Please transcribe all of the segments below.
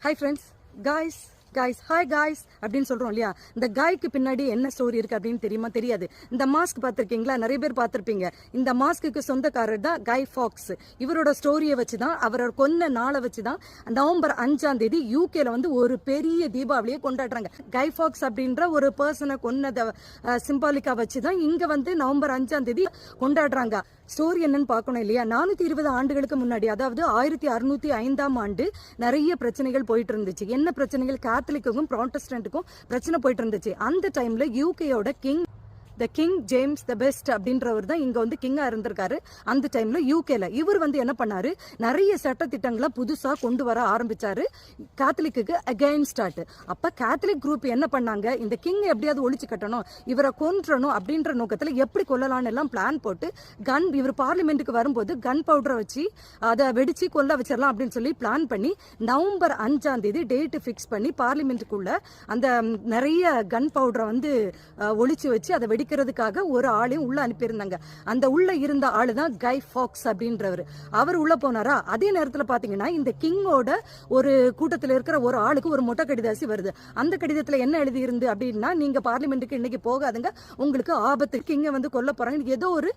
Hi friends, guys, hi guys அப்படின்னு சொல்றோம் இல்லையா, இந்த காய்க்கு பின்னாடி என்ன ஸ்டோரி இருக்கு அப்படின்னு தெரியுமா? தெரியாது. இந்த மாஸ்க் பார்த்திருக்கீங்களா? நிறைய பேர் பார்த்திருப்பீங்க. இந்த மாஸ்க்கு சொந்தக்காரர் தான் கை ஃபாக்ஸ். இவரோட ஸ்டோரியை வச்சுதான், அவரோட கொன்ன நாளை வச்சுதான் நவம்பர் 5ஆம் தேதி யூகேல வந்து ஒரு பெரிய தீபாவளியை கொண்டாடுறாங்க. கை ஃபாக்ஸ் அப்படின்ற ஒரு பர்சனை கொன்னத சிம்பாலிக்கா வச்சுதான் இங்க வந்து நவம்பர் 5ஆம் தேதி கொண்டாடுறாங்க. ஸ்டோரி என்னன்னு பார்க்கணும் இல்லையா? 420 ஆண்டுகளுக்கு முன்னாடி, அதாவது 1605ஆம் ஆண்டு நிறைய பிரச்சனைகள் போயிட்டு இருந்துச்சு. என்ன பிரச்சனைகள்? கேத்தலிக்குக்கும் ப்ராட்டஸ்டன்ட்டுக்கும் பிரச்சனை போயிட்டு இருந்துச்சு. அந்த டைம்ல யூகேயோட கிங் ஜேம்ஸ் த பெஸ்ட் அப்படின்றவர் தான் இங்க வந்து கிங்கா இருந்திருக்காரு அந்த டைம்ல யூகேல. இவர் வந்து என்ன பண்ணாரு, நிறைய சட்ட திட்டங்களை புதுசா கொண்டு வர ஆரம்பிச்சாரு கேத்தலிக்கு அகைன்ஸ்டாட். அப்ப கேத்தலிக் குரூப் என்ன பண்ணாங்க, இந்த கிங் எப்படியாவது ஒழிச்சு கட்டணும், இவரை கொன்றணும் அப்படின்ற நோக்கத்துல எப்படி கொல்லலாம்னு எல்லாம் பிளான் போட்டு இவர் பார்லிமெண்ட்டுக்கு வரும்போது கன் பவுடரை வச்சு அதை வெடிச்சு கொல்ல வச்சிடலாம் அப்படின்னு சொல்லி பிளான் பண்ணி நவம்பர் 5ஆம் தேதி டேட் பிக்ஸ் பண்ணி பார்லிமெண்ட்டுக்குள்ள அந்த நிறைய கன் பவுடரை வந்து ஒழிச்சு வச்சு அதை வெடிக்கிறதுக்காக ஒரு ஆளையும் உள்ள அனுப்பியிருந்தாங்க. அந்த உள்ள இருந்த ஆளு தான் கை ஃபாக்ஸ் அப்படின்றவர். அவர் உள்ள போனாரா? அதே நேரத்தில் பாத்தீங்கன்னா இந்த கிங்கோட ஒரு கூட்டத்தில் இருக்கிற ஒரு ஆளுக்கு ஒரு மொட்டை கடிதாசி வருது. அந்த கடிதத்தில் என்ன எழுதி இருந்து அப்படின்னா, நீங்க பார்லிமெண்ட்டுக்கு இன்னைக்கு போகாதுங்க, உங்களுக்கு ஆபத்து, கிங்க வந்து கொல்ல போறாங்க, ஏதோ ஒரு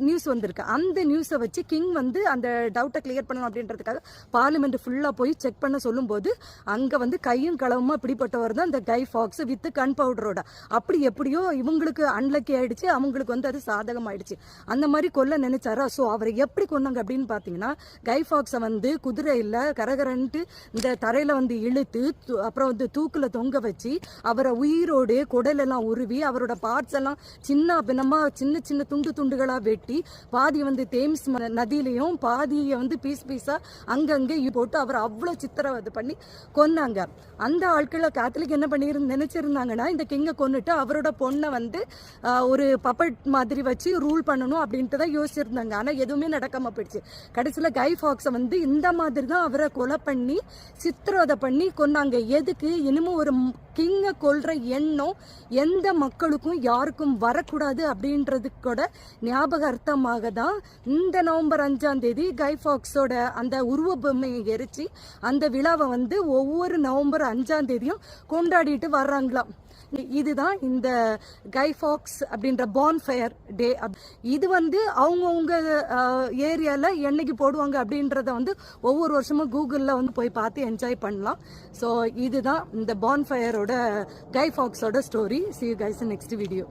நியூஸ் வந்திருக்கு. அந்த நியூஸை வச்சு கிங் வந்து அந்த டவுட்டை கிளியர் பண்ணணும் அப்படின்றதுக்காக பார்லிமெண்ட் ஃபுல்லா போய் செக் பண்ண சொல்லும் போது அங்க வந்து கையும் களவுமா பிடிப்பட்டவர் தான் இந்த கை ஃபாக்ஸ் வித் கன் பவுடரோட. அப்படி எப்படியோ இவங்களுக்கு அன்லக்கி ஆயிடுச்சு, அவங்களுக்கு வந்து அது சாதகம் ஆயிடுச்சு. அந்த மாதிரி கொல்ல நினைச்சாரா? சோ அவரை எப்படி கொன்னாங்க அப்படின்னு பாத்தீங்கன்னா, கை ஃபாக்ஸை வந்து குதிரையில கரகரன்ட்டு இந்த தரையில வந்து இழுத்து அப்புறம் வந்து தூக்குல தொங்க வச்சு அவரை உயிரோடு குடலெல்லாம் உருவி அவரோட பார்ட்ஸ் எல்லாம் சின்ன பின்னமா சின்ன சின்ன துண்டுகளா வெட்டி பாதி வந்து தேம்ஸ் நதியிலையும் பாதியை வந்து பீஸா அங்கங்கே போட்டு அவர் அவ்வளவு சித்திரவதை பண்ணி கொன்னாங்க. அந்த ஆட்களை கேத்தலிக் என்ன பண்ணி நினைச்சிருந்தாங்கன்னா, இந்த கிங்கை கொன்னுட்டு அவரோட பொண்ணை வந்து ஒரு பப்பட் மாதிரி வச்சு ரூல் பண்ணணும் அப்படின்ட்டு தான் யோசிச்சிருந்தாங்க. ஆனா எதுவுமே நடக்காம போயிடுச்சு. கடைசியில கை ஃபாக்ஸை வந்து இந்த மாதிரி தான் அவரை கொலை பண்ணி சித்திரவதை பண்ணி கொன்னாங்க. எதுக்கு? இனிமே ஒரு கிங்கை கொல்ற எண்ணம் எந்த மக்களுக்கும் யாருக்கும் வரக்கூடாது அப்படின்றதுக்கூட ஞாபகார்த்தமாக தான் இந்த நவம்பர் 5ஆம் தேதி கை ஃபாக்ஸோட அந்த உருவ பொம்மையை எரிச்சு அந்த விழாவை வந்து ஒவ்வொரு நவம்பர் 5ஆம் தேதியும் கொண்டாடிட்டு வர்றாங்களாம். இதுதான் இந்த கை ஃபாக்ஸ் அப்படின்ற பான்ஃபயர் டே. இது வந்து அவங்கவுங்க ஏரியால என்னைக்கு போடுவாங்க அப்படின்றத வந்து ஒவ்வொரு வருஷமும் கூகுளில் வந்து போய் பார்த்து என்ஜாய் பண்ணலாம். ஸோ இதுதான் இந்த பான்ஃபயரோட கை ஃபாக்ஸோட story. See you guys in next video.